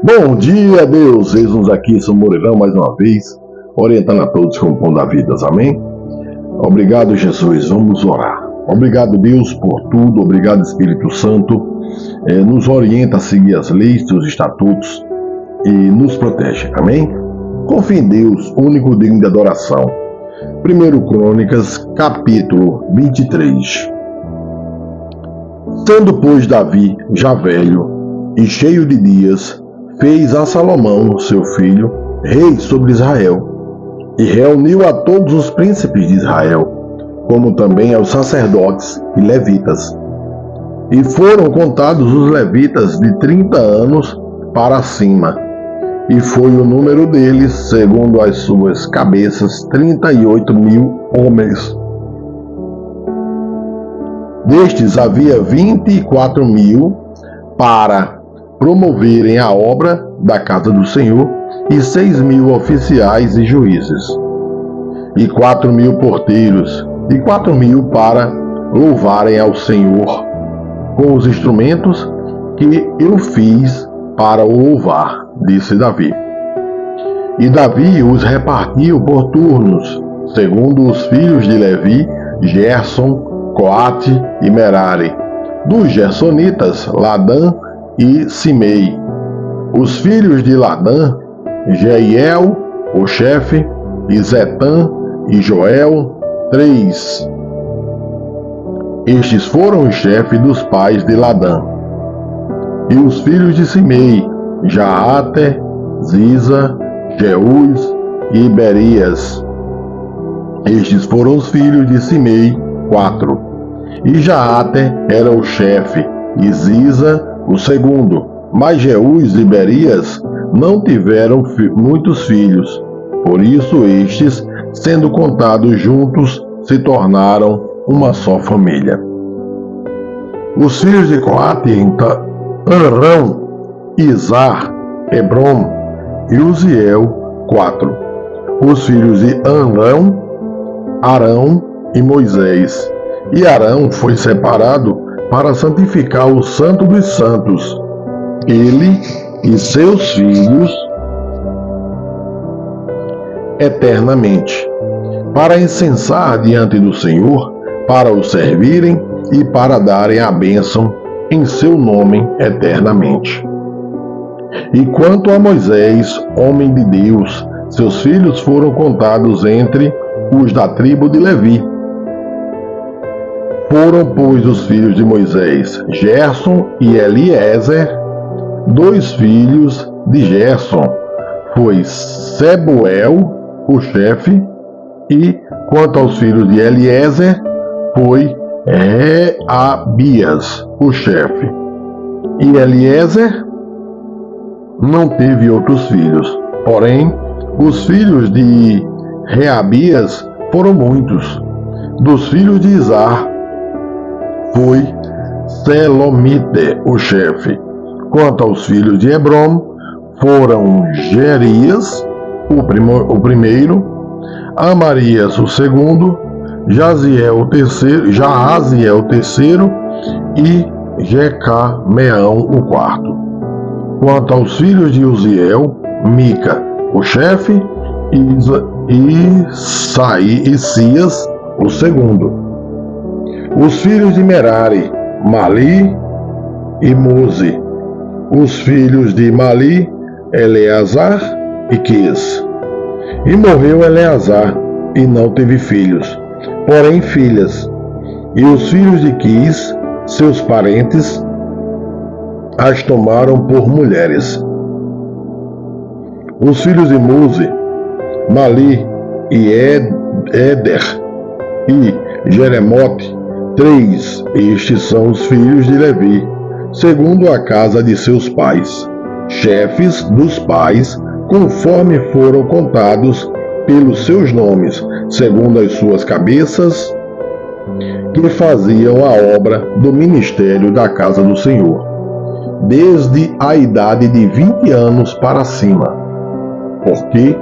Bom dia, Deus! Eis-nos aqui, São Moreirão, mais uma vez, orientando a todos com o pão da vida, amém? Obrigado, Jesus, vamos orar. Obrigado, Deus, por tudo, obrigado, Espírito Santo, nos orienta a seguir as leis, os estatutos e nos protege, amém? Confie em Deus, único digno de adoração. 1 Crônicas, capítulo 23. Sendo, pois, Davi já velho e cheio de dias, fez a Salomão, seu filho, rei sobre Israel, e reuniu a todos os príncipes de Israel, como também aos sacerdotes e levitas. E foram contados os levitas de 30 anos para cima, e foi o número deles, segundo as suas cabeças, 38.000 homens. Destes havia 24.000 para promoverem a obra da casa do Senhor, e 6.000 oficiais e juízes, e 4.000 porteiros, e 4.000 para louvarem ao Senhor com os instrumentos que eu fiz para o louvar, disse Davi. E Davi os repartiu por turnos, segundo os filhos de Levi, Gerson, Coate e Merari, dos Gersonitas, Ladã e Simei. Os filhos de Ladã, Jeiel, o chefe, e Zetã e Joel, 3. Estes foram os chefes dos pais de Ladã. E os filhos de Simei, Jaate, Ziza, Jeús e Berias. Estes foram os filhos de Simei, 4. E Jaate era o chefe, e Ziza o segundo, mas Jeús e Berias não tiveram muitos filhos, por isso estes, sendo contados juntos, se tornaram uma só família. Os filhos de Coate, Arão, Izar, Hebrom e Uziel, 4. Os filhos de Arão e Moisés. E Arão foi separado para santificar o Santo dos Santos, ele e seus filhos eternamente, para incensar diante do Senhor, para o servirem e para darem a bênção em seu nome eternamente. E quanto a Moisés, homem de Deus, seus filhos foram contados entre os da tribo de Levi. Foram, pois, os filhos de Moisés, Gerson e Eliezer. 2 filhos de Gerson foi Sebuel, o chefe, e quanto aos filhos de Eliezer, foi Reabias, o chefe. E Eliezer não teve outros filhos, porém, os filhos de Reabias foram muitos. Dos filhos de Izar, foi Selomite, o chefe. Quanto aos filhos de Hebrom, foram Jerias, o primeiro, Amarias, o segundo, Jaziel, o terceiro, e Jecameão, o quarto. Quanto aos filhos de Uziel, Mica, o chefe, e Cias, o segundo. Os filhos de Merari, Mali e Muzi. Os filhos de Mali, Eleazar e Quis. E morreu Eleazar, e não teve filhos, porém filhas. E os filhos de Quis, seus parentes, as tomaram por mulheres. Os filhos de Muzi, Mali e Éder e Jeremote, 3. Estes são os filhos de Levi, segundo a casa de seus pais, chefes dos pais, conforme foram contados pelos seus nomes, segundo as suas cabeças, que faziam a obra do ministério da casa do Senhor, desde a idade de 20 anos para cima. Porque,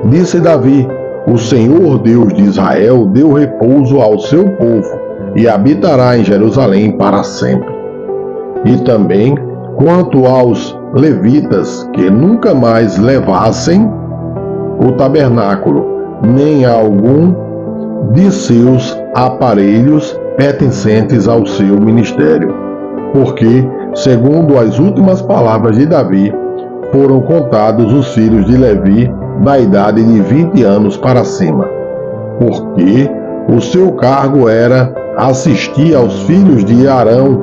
disse Davi, o Senhor Deus de Israel deu repouso ao seu povo, e habitará em Jerusalém para sempre. E também, quanto aos levitas que nunca mais levassem o tabernáculo, nem algum de seus aparelhos pertencentes ao seu ministério, porque, segundo as últimas palavras de Davi, foram contados os filhos de Levi da idade de 20 anos para cima, porque o seu cargo era assistir aos filhos de Arão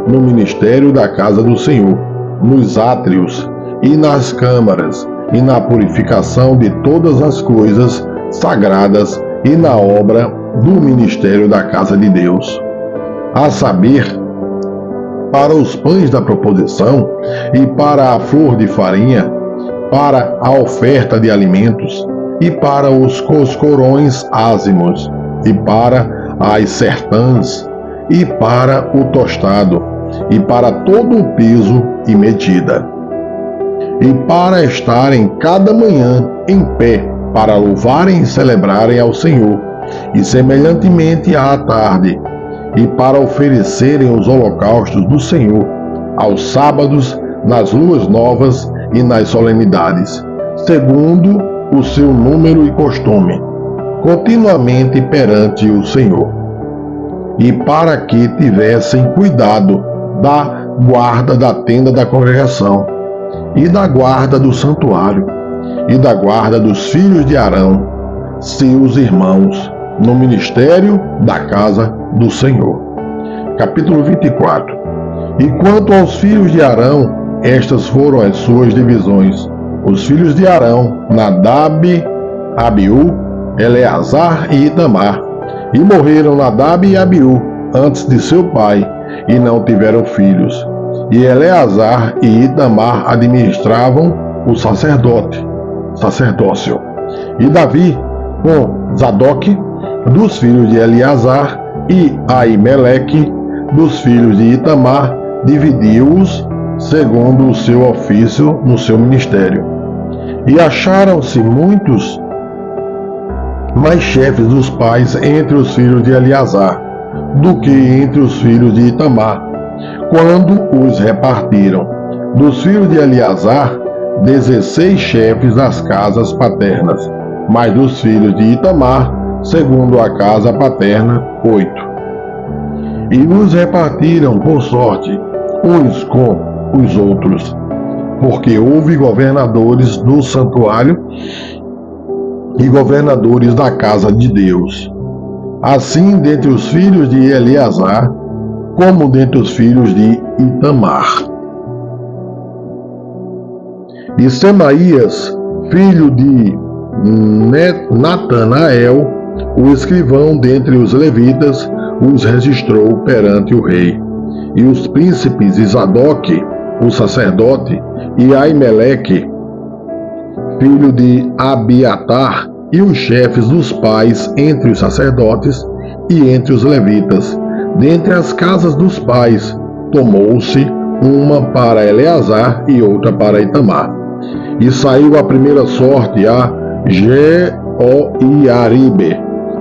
no ministério da casa do Senhor, nos átrios e nas câmaras, e na purificação de todas as coisas sagradas e na obra do ministério da casa de Deus, a saber, para os pães da proposição e para a flor de farinha, para a oferta de alimentos e para os coscorões ázimos e para as sertãs e para o tostado e para todo o peso e medida, e para estarem cada manhã em pé para louvarem e celebrarem ao Senhor, e semelhantemente à tarde, e para oferecerem os holocaustos do Senhor aos sábados, nas luas novas e nas solenidades, segundo o seu número e costume, continuamente perante o Senhor, e para que tivessem cuidado da guarda da tenda da congregação, e da guarda do santuário, e da guarda dos filhos de Arão, seus irmãos, no ministério da casa do Senhor. Capítulo 24. E quanto aos filhos de Arão, estas foram as suas divisões. Os filhos de Arão, Nadab, Abiú, Eleazar e Itamar. E morreram Nadab e Abiú antes de seu pai, e não tiveram filhos. E Eleazar e Itamar administravam o sacerdócio. E Davi, com Zadok, dos filhos de Eleazar, e Aimeleque, dos filhos de Itamar, dividiu-os segundo o seu ofício no seu ministério. E acharam-se muitos mais chefes dos pais entre os filhos de Eleazar do que entre os filhos de Itamar, quando os repartiram. Dos filhos de Eleazar, 16 chefes das casas paternas, mas dos filhos de Itamar, segundo a casa paterna, 8. E os repartiram por sorte, uns com os outros, porque houve governadores do santuário e governadores da casa de Deus. Assim, dentre os filhos de Eleazar, como dentre os filhos de Itamar. E Semaías, filho de Natanael, o escrivão dentre os levitas, os registrou perante o rei. E os príncipes Zadok, o sacerdote, e Aimeleque, filho de Abiatar, e os chefes dos pais entre os sacerdotes e entre os levitas. Dentre as casas dos pais, tomou-se uma para Eleazar e outra para Itamar. E saiu a primeira sorte a Jeoiaribe,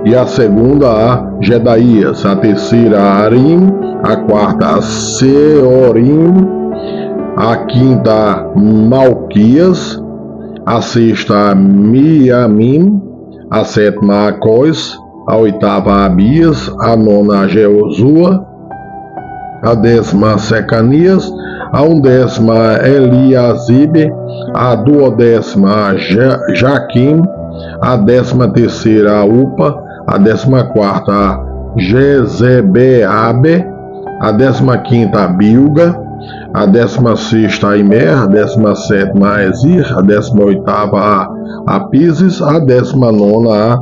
e a segunda a Jedaías, a terceira a Arim, a quarta a Seorim, a quinta a Malquias, a sexta a Miamim, a sétima a Cós, a oitava a Abias, a nona a Jezua, a décima a Secanias, a undécima a Eliasibe, a duodécima a Jaquim, a 13ª a Upa, a 14ª a Jezebeabe, a 15ª a Bilga, a 16ª a Imer, a 17ª a Ezir, a 18ª a Apises, a 19ª a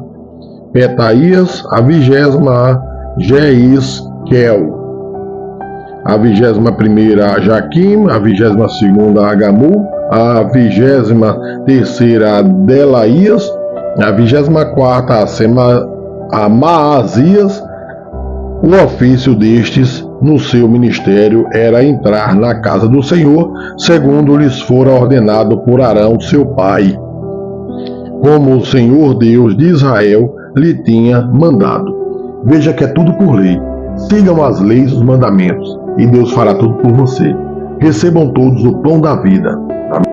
Petaías, a 20ª a Jeisquel, a 21ª a Jaquim, a 22ª a Gamu, a 23ª a Delaías, a 24ª a Maazias. O ofício destes no seu ministério era entrar na casa do Senhor, segundo lhes fora ordenado por Arão seu pai, como o Senhor Deus de Israel lhe tinha mandado. Veja que é tudo por lei. Sigam as leis e os mandamentos, e Deus fará tudo por você. recebam todos o pão da vida.